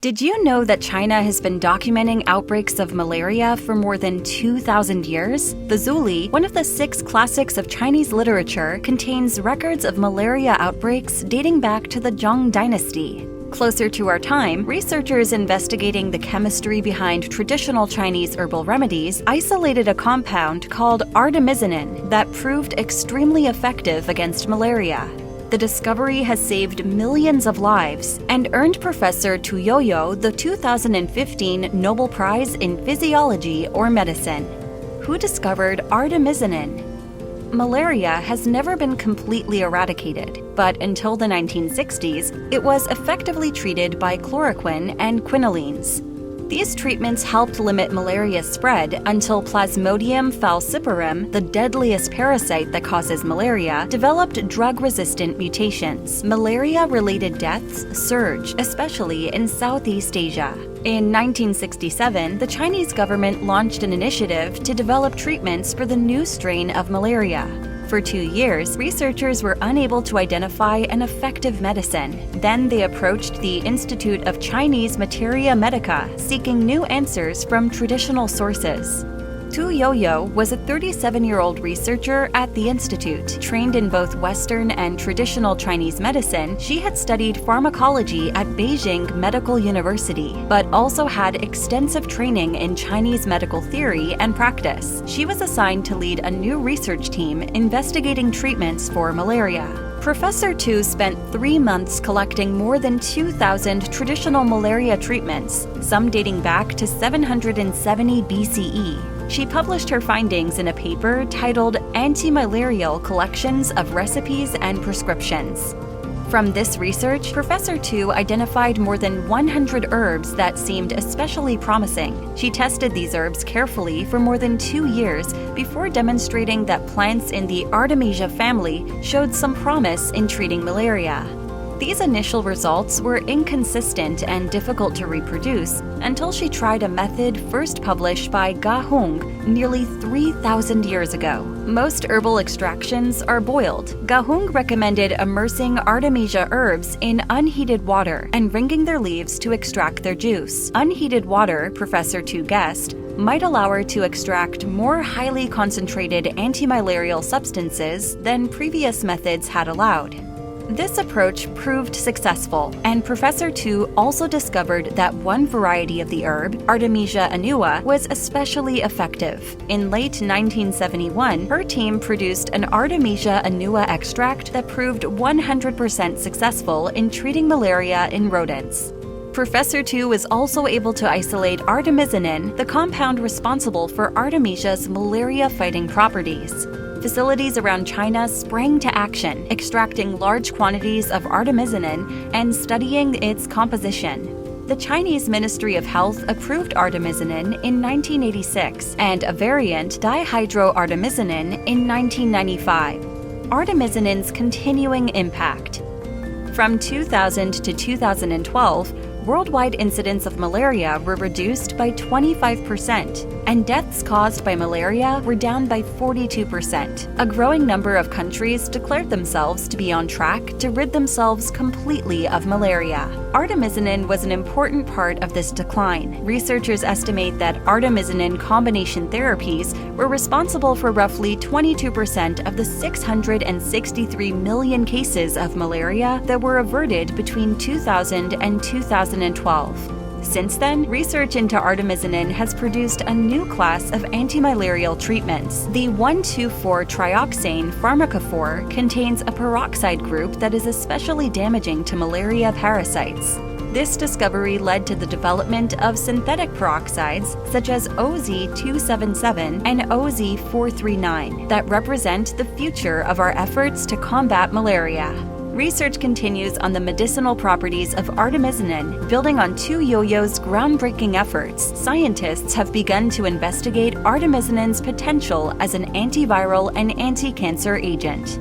Did you know that China has been documenting outbreaks of malaria for more than 2,000 years? The Zuli, one of the 6 classics of Chinese literature, contains records of malaria outbreaks dating back to the Zhong dynasty. Closer to our time, researchers investigating the chemistry behind traditional Chinese herbal remedies isolated a compound called artemisinin that proved extremely effective against malaria. The discovery has saved millions of lives and earned Professor Tu Youyou the 2015 Nobel Prize in Physiology or Medicine. Who discovered artemisinin? Malaria has never been completely eradicated, but until the 1960s, it was effectively treated by chloroquine and quinolines. These treatments helped limit malaria's spread until Plasmodium falciparum, the deadliest parasite that causes malaria, developed drug-resistant mutations. Malaria-related deaths surged, especially in Southeast Asia. In 1967, the Chinese government launched an initiative to develop treatments for the new strain of malaria. For 2 years, researchers were unable to identify an effective medicine. Then they approached the Institute of Chinese Materia Medica, seeking new answers from traditional sources. Tu Youyou was a 37-year-old researcher at the institute. Trained in both Western and traditional Chinese medicine, she had studied pharmacology at Beijing Medical University, but also had extensive training in Chinese medical theory and practice. She was assigned to lead a new research team investigating treatments for malaria. Professor Tu spent 3 months collecting more than 2,000 traditional malaria treatments, some dating back to 770 BCE. She published her findings in a paper titled Anti-Malarial Collections of Recipes and Prescriptions. From this research, Professor Tu identified more than 100 herbs that seemed especially promising. She tested these herbs carefully for more than 2 years before demonstrating that plants in the Artemisia family showed some promise in treating malaria. These initial results were inconsistent and difficult to reproduce until she tried a method first published by Ga Hong nearly 3,000 years ago. Most herbal extractions are boiled. Ga Hong recommended immersing Artemisia herbs in unheated water and wringing their leaves to extract their juice. Unheated water, Professor Tu guessed, might allow her to extract more highly concentrated antimalarial substances than previous methods had allowed. This approach proved successful, and Professor Tu also discovered that one variety of the herb, Artemisia annua, was especially effective. In late 1971, her team produced an Artemisia annua extract that proved 100% successful in treating malaria in rodents. Professor Tu was also able to isolate artemisinin, the compound responsible for Artemisia's malaria-fighting properties. Facilities around China sprang to action, extracting large quantities of artemisinin and studying its composition. The Chinese Ministry of Health approved artemisinin in 1986 and a variant, dihydroartemisinin, in 1995. Artemisinin's continuing impact. From 2000 to 2012, worldwide incidents of malaria were reduced by 25%, and deaths caused by malaria were down by 42%. A growing number of countries declared themselves to be on track to rid themselves completely of malaria. Artemisinin was an important part of this decline. Researchers estimate that artemisinin combination therapies were responsible for roughly 22% of the 663 million cases of malaria that were averted between 2000 and 2012. Since then, research into artemisinin has produced a new class of antimalarial treatments. The 1,2,4-trioxane pharmacophore contains a peroxide group that is especially damaging to malaria parasites. This discovery led to the development of synthetic peroxides such as OZ277 and OZ439 that represent the future of our efforts to combat malaria. Research continues on the medicinal properties of artemisinin. Building on Tu Youyou's groundbreaking efforts, scientists have begun to investigate artemisinin's potential as an antiviral and anti-cancer agent.